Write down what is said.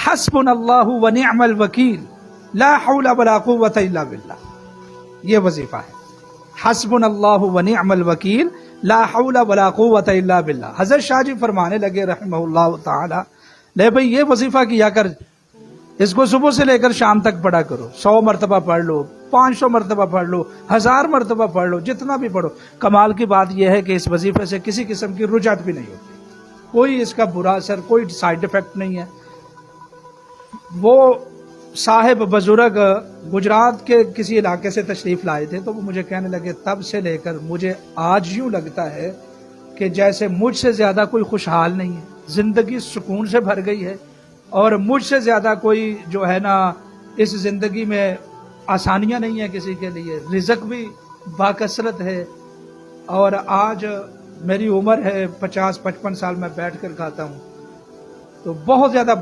حسبنا اللہ و نعم الوکیل لا حول ولا قوت الا باللہ. یہ وظیفہ ہے حسبنا اللہ و نعم الوکیل لا حول ولا قوت الا باللہ. حضرت شاہ جی فرمانے لگے رحمہ اللہ تعالی، لے بھئی یہ وظیفہ کیا کر، اس کو صبح سے لے کر شام تک پڑھا کرو. 100 مرتبہ پڑھ لو، 500 مرتبہ پڑھ لو، 1000 مرتبہ پڑھ لو، جتنا بھی پڑھو. کمال کی بات یہ ہے کہ اس وظیفے سے کسی قسم کی رجعت بھی نہیں ہوتی، کوئی اس کا برا اثر، کوئی سائیڈ افیکٹ نہیں ہے. وہ صاحب بزرگ گجرات کے کسی علاقے سے تشریف لائے تھے، تو وہ مجھے کہنے لگے تب سے لے کر مجھے آج یوں لگتا ہے کہ جیسے مجھ سے زیادہ کوئی خوشحال نہیں ہے، زندگی سکون سے بھر گئی ہے، اور مجھ سے زیادہ کوئی جو ہے نا اس زندگی میں آسانیاں نہیں ہیں کسی کے لیے، رزق بھی باکثرت ہے. اور آج میری عمر ہے 50-55 سال، میں بیٹھ کر کھاتا ہوں، تو بہت زیادہ